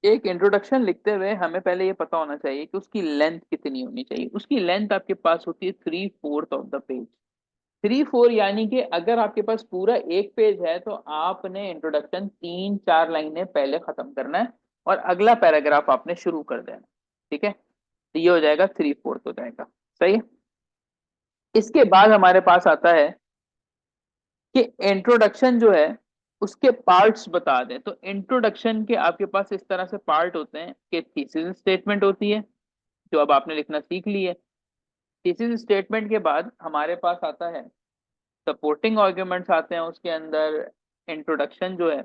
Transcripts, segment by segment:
एक इंट्रोडक्शन लिखते हुए हमें पहले ये पता होना चाहिए कि उसकी लेंथ कितनी होनी चाहिए। उसकी लेंथ आपके पास होती है 3/4 ऑफ द पेज। 3/4 यानी कि अगर आपके पास पूरा एक पेज है तो आपने इंट्रोडक्शन 3-4 लाइनें पहले खत्म करना है और अगला पैराग्राफ आपने शुरू कर देना। ठीक है, तो ये हो जाएगा 3/4 हो जाएगा। सही है। इसके बाद हमारे पास आता है कि इंट्रोडक्शन जो है उसके पार्ट्स बता दें। तो इंट्रोडक्शन के आपके पास इस तरह से पार्ट होते हैं कि थीसिस स्टेटमेंट होती है, जो अब आपने लिखना सीख ली है। थीसिस स्टेटमेंट के बाद हमारे पास आता है सपोर्टिंग आर्ग्यूमेंट्स आते हैं उसके अंदर। इंट्रोडक्शन जो है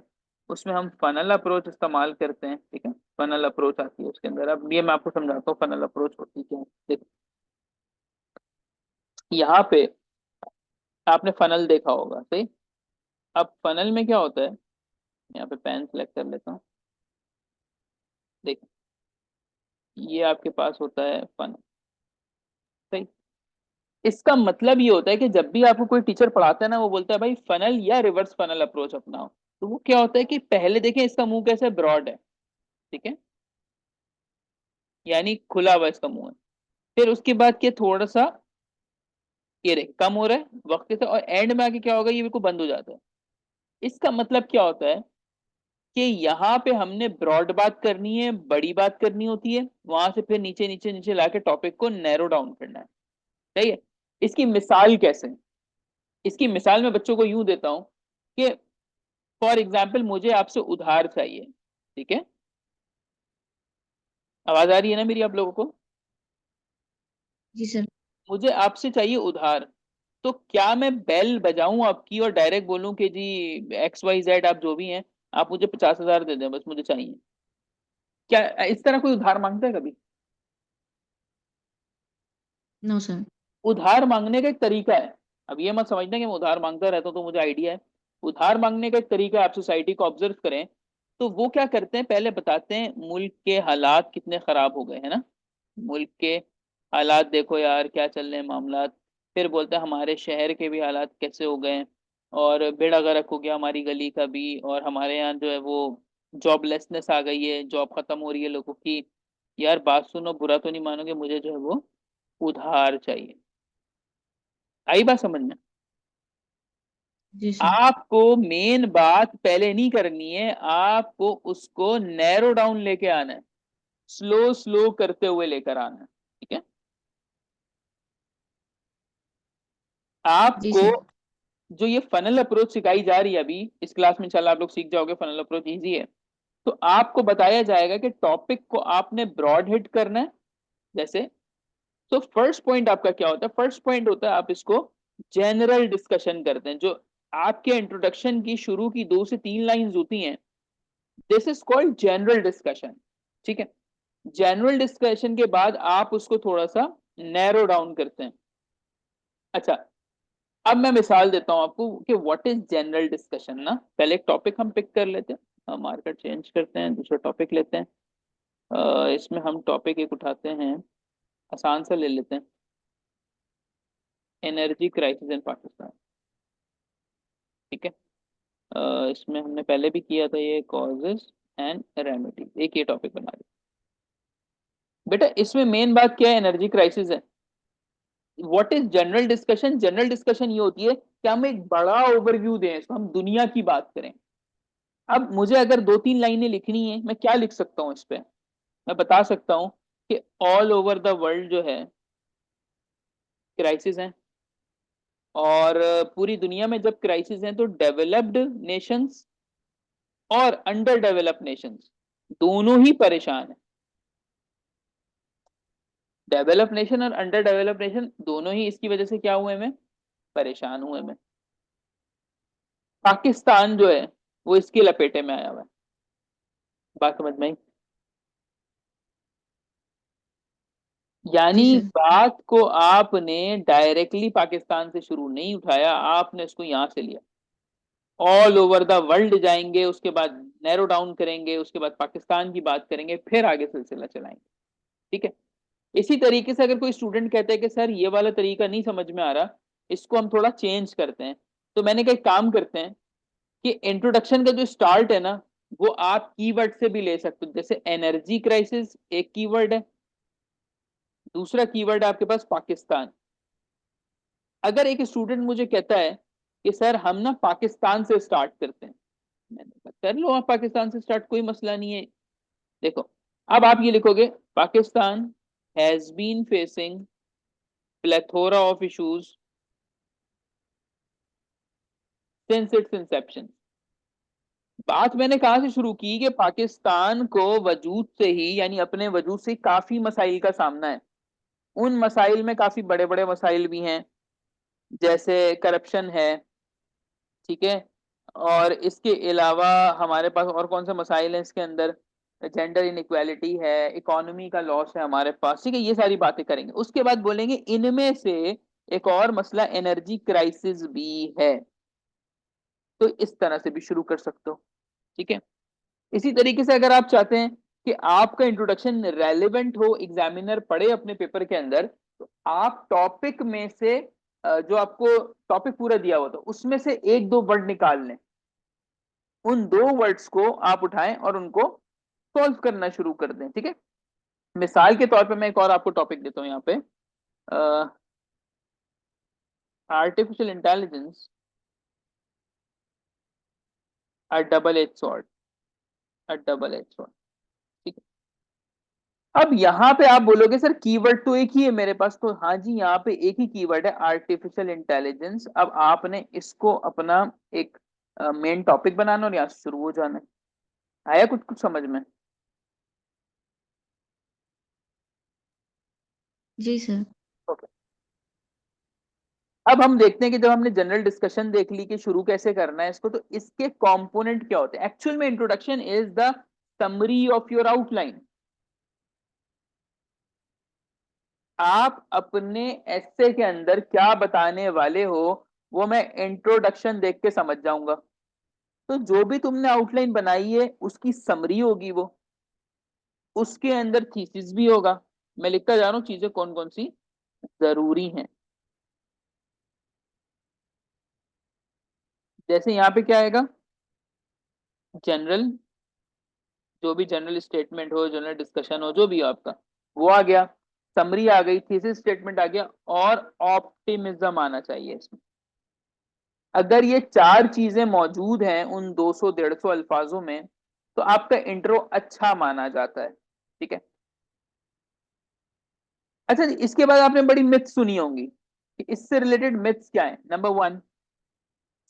उसमें हम फनल अप्रोच इस्तेमाल करते हैं। ठीक है, फनल अप्रोच आती है उसके अंदर। अब ये मैं आपको समझाता हूँ फनल अप्रोच होती क्या है। देखो, यहाँ पे आपने फनल देखा होगा, सही। अब फनल में क्या होता है, यहाँ पे पेन सेलेक्ट कर लेता हूँ। देखो, ये आपके पास होता है फनल, सही। इसका मतलब ये होता है कि जब भी आपको कोई टीचर पढ़ाता है ना, वो बोलता है भाई फनल या रिवर्स फनल अप्रोच अपनाओ। तो वो क्या होता है कि पहले देखें इसका मुंह कैसे ब्रॉड है, ठीक है, यानी खुला हुआ इसका मुंह है। फिर उसके बाद क्या, थोड़ा सा ये रहे कम हो रहा है वक्त से, और एंड में आके क्या होगा, ये बिल्कुल बंद हो जाता है। इसका मतलब क्या होता है कि यहाँ पे हमने ब्रॉड बात करनी है, बड़ी बात करनी होती है, वहां से फिर नीचे नीचे नीचे लाके टॉपिक को नैरो डाउन करना है। सही है। इसकी मिसाल कैसे, इसकी मिसाल मैं बच्चों को यूं देता हूं कि फॉर एग्जाम्पल मुझे आपसे उधार चाहिए। ठीक है, आवाज आ रही है ना मेरी आप लोगों को? जी सर। मुझे आपसे चाहिए उधार। तो क्या मैं बेल बजाऊं आपकी और डायरेक्ट बोलूं कि जी XYZ आप जो भी हैं, आप मुझे 50,000 दे दें, बस मुझे चाहिए? क्या इस तरह कोई उधार मांगता है कभी? No sir. उधार मांगने का एक तरीका है। अब ये मत समझना कि मैं उधार मांगता रहता हूँ तो मुझे आइडिया है। उधार मांगने का एक तरीका है। आप सोसाइटी को ऑब्जर्व करें तो वो क्या करते हैं, पहले बताते हैं मुल्क के हालात कितने खराब हो गए हैं ना, मुल्क के हालात देखो यार क्या चल रहे हैं मामला। फिर बोलते हैं हमारे शहर के भी हालात कैसे हो गए हैं, और बेड़ा गर्क हो गया हमारी गली का भी, और हमारे यहाँ जो है वो जॉबलेसनेस आ गई है, जॉब खत्म हो रही है लोगों की। यार बात सुनो, बुरा तो नहीं मानोगे, मुझे जो है वो उधार चाहिए। आई बात समझ में? जी सर। आपको मेन बात पहले नहीं करनी है, आपको उसको नैरो डाउन लेके आना है, स्लो स्लो करते हुए लेकर आना है। ठीक है, जी आपको सर। जो ये फनल अप्रोच सिखाई जा रही है अभी इस क्लास में, इंशाल्लाह आप लोग सीख जाओगे, फनल अप्रोच इजी है। तो आपको बताया जाएगा कि टॉपिक को आपने ब्रॉड हिट करना है। जैसे, तो फर्स्ट पॉइंट आपका क्या होता है, फर्स्ट पॉइंट होता है आप इसको जनरल डिस्कशन करते हैं। जो आपके इंट्रोडक्शन की शुरू की 2 से 3 लाइंस होती हैं, this is called general discussion. ठीक है, जनरल डिस्कशन के बाद आप उसको थोड़ा सा नैरो डाउन करते हैं। अच्छा, अब मैं मिसाल देता हूं आपको कि व्हाट इज जनरल डिस्कशन ना। पहले एक टॉपिक हम पिक कर लेते हैं, हम मार्कर चेंज करते हैं, दूसरा टॉपिक लेते हैं। इसमें हम टॉपिक एक उठाते हैं, आसान सा ले लेते हैं, एनर्जी क्राइसिस इन पाकिस्तान। ठीक है, इसमें हमने पहले भी किया था ये कॉजेस एंड रेमेडी, एक ये टॉपिक बना दिया। बेटा इसमें मेन बात क्या है, एनर्जी क्राइसिस है। What is general discussion, general discussion ये होती है कि हम एक बड़ा ओवरव्यू दें, इसको हम दुनिया की बात करें। अब मुझे अगर 2-3 लाइनें लिखनी है, मैं क्या लिख सकता हूँ इस पे? मैं बता सकता हूँ कि ऑल ओवर द वर्ल्ड जो है क्राइसिस है, और पूरी दुनिया में जब क्राइसिस है तो डेवलप्ड नेशंस और अंडर डेवलप्ड नेशंस दोनों ही परेशान है। डेवलप नेशन और अंडर डेवलप नेशन दोनों ही इसकी वजह से क्या हुए में, परेशान हुए में। पाकिस्तान जो है वो इसके लपेटे में आया हुआ है। बात समझ में आई? जी यानी सर। बात को आपने डायरेक्टली पाकिस्तान से शुरू नहीं उठाया, आपने इसको यहां से लिया, ऑल ओवर द वर्ल्ड जाएंगे, उसके बाद नैरो डाउन करेंगे, उसके बाद पाकिस्तान की बात करेंगे, फिर आगे सिलसिला चलाएंगे। ठीक है, इसी तरीके से अगर कोई स्टूडेंट कहता है कि सर ये वाला तरीका नहीं समझ में आ रहा, इसको हम थोड़ा चेंज करते हैं, तो मैंने कहा एक काम करते हैं कि इंट्रोडक्शन का जो स्टार्ट है ना, वो आप कीवर्ड से भी ले सकते हो। जैसे एनर्जी क्राइसिस एक कीवर्ड है, दूसरा कीवर्ड है आपके पास पाकिस्तान। अगर एक स्टूडेंट मुझे कहता है कि सर हम ना पाकिस्तान से स्टार्ट करते हैं, मैंने कहा कर लो आप पाकिस्तान से स्टार्ट, कोई मसला नहीं है। देखो, अब आप ये लिखोगे, Pakistan has been facing plethora of issues since its inception. बात मैंने कहां से शुरू की कि पाकिस्तान को वजूद से ही, यानी अपने वजूद से ही काफी मसाइल का सामना है। उन मसाइल में काफी बड़े बड़े मसाइल भी हैं, जैसे करप्शन है, ठीक है। और इसके अलावा हमारे पास और कौन से मसाइल हैं इसके अंदर, जेंडर इनइक्वालिटी है, इकोनॉमी का लॉस है हमारे पास, ठीक है। ये सारी बातें करेंगे, उसके बाद बोलेंगे इनमें से एक और मसला एनर्जी क्राइसिस भी है। तो इस तरह से भी शुरू कर सकते हो, ठीक है। इसी तरीके से अगर आप चाहते हैं कि आपका इंट्रोडक्शन रेलेवेंट हो, एग्जामिनर पढ़े अपने पेपर के अंदर, तो आप टॉपिक में से जो आपको टॉपिक पूरा दिया हुआ था उसमें से एक दो वर्ड निकाल लें, उन दो वर्ड्स को आप उठाएं और उनको सॉल्व करना शुरू कर दें, ठीक है। मिसाल के तौर पे मैं एक और आपको टॉपिक देता हूं यहाँ पे, artificial intelligence a double edge sword, a double edge sword, ठीक है। अब यहाँ पे आप बोलोगे सर कीवर्ड तो एक ही है मेरे पास, तो हाँ जी, यहाँ पे एक ही कीवर्ड है आर्टिफिशियल इंटेलिजेंस। अब आपने इसको अपना एक मेन टॉपिक बनाना और यहाँ से शुरू हो जाना है। आया कुछ कुछ समझ में? जी सर। ओके। अब हम देखते हैं कि जब हमने जनरल डिस्कशन देख ली कि शुरू कैसे करना है इसको, तो इसके कंपोनेंट क्या होते हैं। एक्चुअल में introduction is the summary of your outline. आप अपने एस्से के अंदर क्या बताने वाले हो वो मैं इंट्रोडक्शन देख के समझ जाऊंगा। तो जो भी तुमने आउटलाइन बनाई है उसकी समरी होगी वो, उसके अंदर थीसिस भी होगा। मैं लिखता जा रहा हूँ चीजें कौन कौन सी जरूरी हैं। जैसे यहाँ पे क्या आएगा, जनरल, जो भी जनरल स्टेटमेंट हो, जनरल डिस्कशन हो, जो भी हो आपका, वो आ गया। समरी आ गई, थीसिस स्टेटमेंट आ गया, और ऑप्टिमिज्म आना चाहिए इसमें। अगर ये चार चीजें मौजूद हैं उन 200 150 अल्फाजों में, तो आपका इंट्रो अच्छा माना जाता है, ठीक है। अच्छा जी, इसके बाद आपने बड़ी मिथ सुनी होंगी कि इससे रिलेटेड मिथ्स क्या है। नंबर वन,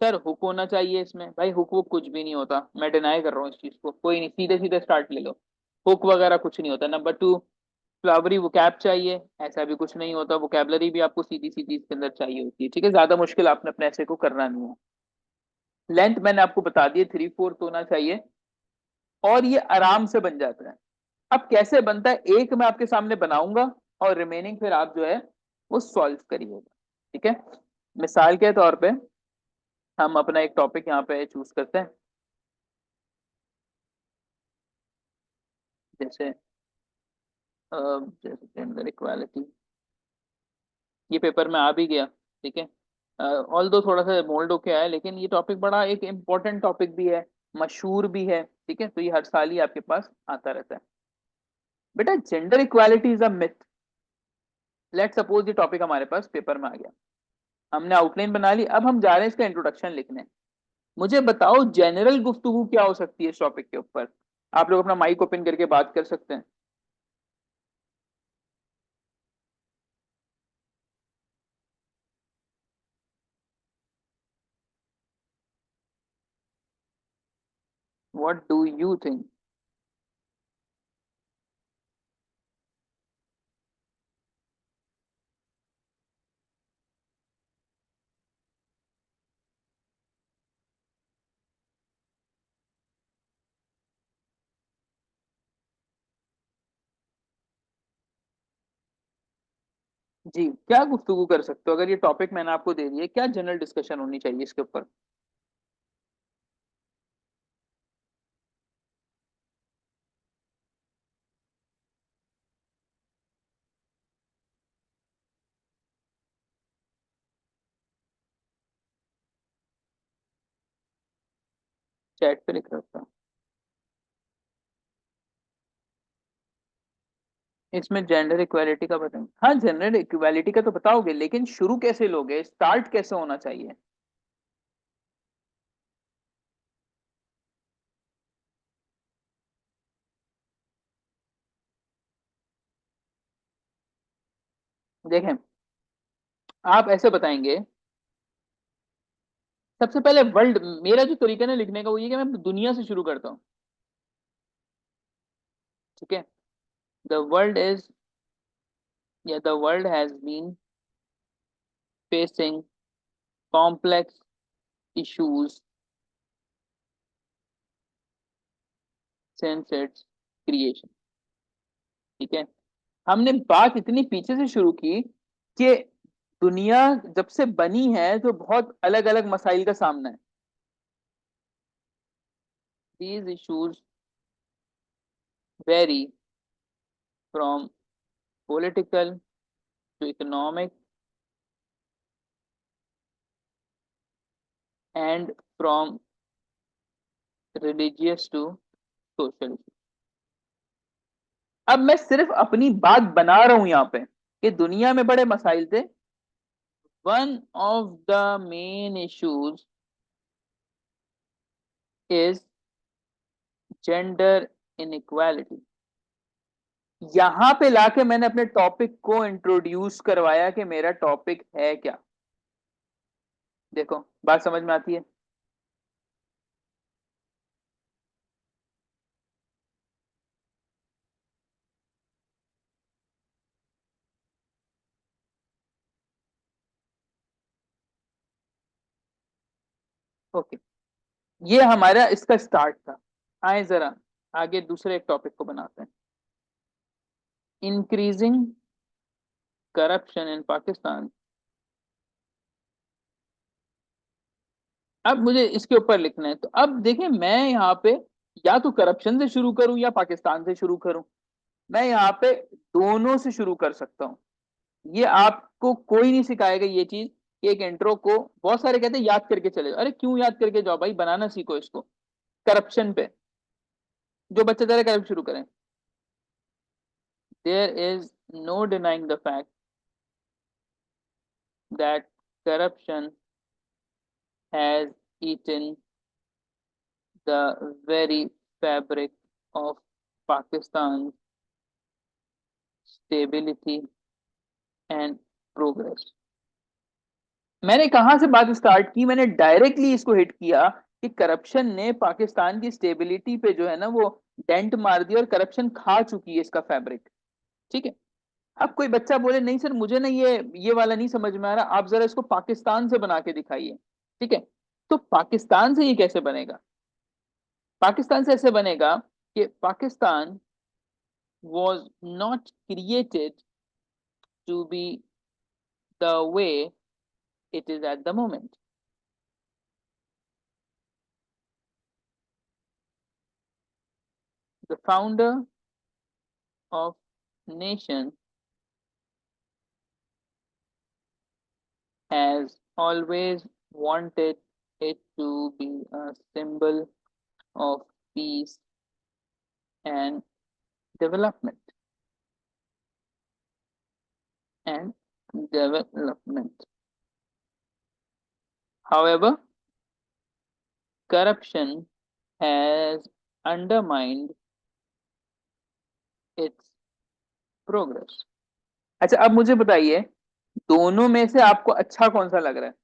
सर हुक होना चाहिए इसमें। भाई हुक वो कुछ भी नहीं होता, मैं डिनाई कर रहा हूँ इस चीज को, कोई नहीं, सीधे सीधे स्टार्ट ले लो, हुक वगैरह कुछ नहीं होता। नंबर टू, फ्लावरी वोकैब चाहिए, ऐसा भी कुछ नहीं होता, वोकैबलरी भी आपको सीधी सीधी इसके अंदर चाहिए होती है, ठीक है। ज्यादा मुश्किल आपने अपने ऐसे को करना नहीं है। लेंथ मैंने आपको बता दी, 3/4 होना चाहिए, और ये आराम से बन जाता है। अब कैसे बनता है, एक मैं आपके सामने बनाऊंगा और रिमेनिंग फिर आप जो है वो सॉल्व करिएगा, ठीक है। मिसाल के तौर पे हम अपना एक टॉपिक यहाँ पे चूज करते हैं, जैसे जैसे जेंडर इक्वालिटी, ये पेपर में आ भी गया, ठीक है। ऑल दो थोड़ा सा मोल्ड होके आया, लेकिन ये टॉपिक बड़ा एक इम्पोर्टेंट टॉपिक भी है, मशहूर भी है, ठीक है। तो ये हर साल ही आपके पास आता रहता है। बेटा gender equality is a myth. Let suppose ये टॉपिक हमारे पास पेपर में आ गया, हमने आउटलाइन बना ली, अब हम जा रहे हैं इसका इंट्रोडक्शन लिखने। मुझे बताओ जनरल गुफ्तगू क्या हो सकती है इस टॉपिक के ऊपर। आप लोग अपना माइक ओपन करके बात कर सकते हैं। What do you think? जी, क्या गुफ्तगू कर सकते हो अगर ये टॉपिक मैंने आपको दे दिया, क्या जनरल डिस्कशन होनी चाहिए इसके ऊपर? चैट पे लिख रखा। इसमें जेंडर इक्वालिटी का बताएंगे? हाँ, जेंडर इक्वालिटी का तो बताओगे, लेकिन शुरू कैसे लोगे, स्टार्ट कैसे होना चाहिए? देखें, आप ऐसे बताएंगे, सबसे पहले वर्ल्ड, मेरा जो तरीका है ना लिखने का वो ये कि मैं दुनिया से शुरू करता हूँ। ठीक है, द वर्ल्ड इज, या the world has been facing complex issues since its creation. ठीक है, हमने बात इतनी पीछे से शुरू की कि दुनिया जब से बनी है तो बहुत अलग अलग मसाइल का सामना है। These issues vary from political to economic and from religious to social. अब मैं सिर्फ अपनी बात बना रहा हूं यहाँ पे कि दुनिया में बड़े मसाइल थे। One of the main issues is gender inequality. यहां पे लाके मैंने अपने टॉपिक को इंट्रोड्यूस करवाया कि मेरा टॉपिक है क्या। देखो, बात समझ में आती है? ओके, ये हमारा इसका स्टार्ट था। आए जरा आगे दूसरे एक टॉपिक को बनाते हैं। Increasing corruption in Pakistan. अब मुझे इसके ऊपर लिखना है, तो अब देखिए मैं यहाँ पे या तो करप्शन से शुरू करूं या पाकिस्तान से शुरू करूं। मैं यहाँ पे दोनों से शुरू कर सकता हूँ। ये आपको कोई नहीं सिखाएगा ये चीज कि एक इंट्रो को, बहुत सारे कहते हैं याद करके चले जाओ। अरे क्यों याद करके जाओ भाई, बनाना सीखो इसको। करप्शन पे जो बच्चे तरह करप्ट शुरू करें। There is no denying the fact that corruption has eaten the very fabric of Pakistan stability and progress. मैंने कहां से बात स्टार्ट की, मैंने डायरेक्टली इसको हिट किया कि करप्शन ने पाकिस्तान की स्टेबिलिटी पे जो है ना वो डेंट मार दिया, और करप्शन खा चुकी है इसका फैब्रिक। ठीक है, अब कोई बच्चा बोले नहीं सर मुझे ना ये वाला नहीं समझ में आ रहा, आप जरा इसको पाकिस्तान से बना के दिखाइए। ठीक है, तो पाकिस्तान से ये कैसे बनेगा? पाकिस्तान से ऐसे बनेगा कि Pakistan was not created to be the way it is at the moment. The founder of nation has always wanted it to be a symbol of peace and development and development. However, corruption has undermined its progress. अच्छा, अब मुझे बताइए दोनों में से आपको अच्छा कौन सा लग रहा है?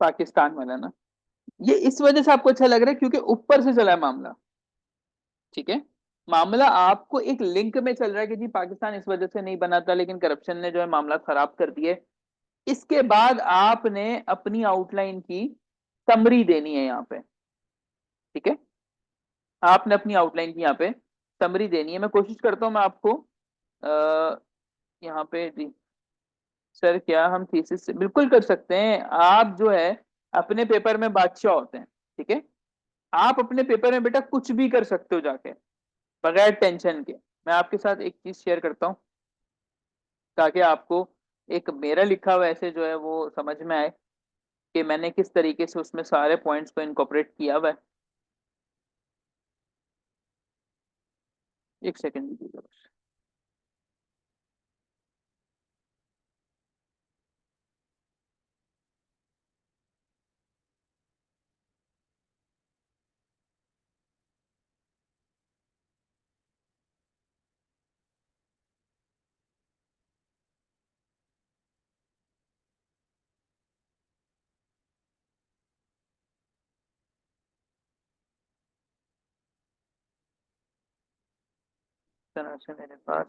पाकिस्तान वाला ना? ये इस वजह से आपको अच्छा लग रहा है क्योंकि ऊपर से चला है मामला। ठीक है, मामला आपको एक लिंक में चल रहा है कि जी पाकिस्तान इस वजह से नहीं बना था, लेकिन करप्शन ने जो है मामला खराब कर दिए। इसके बाद आपने अपनी आउटलाइन की समरी देनी है यहाँ पे। ठीक है, आपने अपनी आउटलाइन की यहाँ पे समरी देनी है। मैं कोशिश करता हूँ मैं आपको आ, यहाँ पे जी, सर क्या हम थीसिस से बिल्कुल कर सकते हैं। आप जो है अपने पेपर में बादशाह होते हैं। ठीक है। आप अपने पेपर में बेटा कुछ भी कर सकते हो जाके, बगैर टेंशन के। मैं आपके साथ एक चीज शेयर करता हूँ ताकि आपको एक मेरा लिखा हुआ ऐसे जो है वो समझ में आए कि मैंने किस तरीके से उसमें सारे पॉइंट्स को इनकॉर्पोरेट किया हुआ है। एक सेकंड दीजिएगा बस। तरह से मेरे पास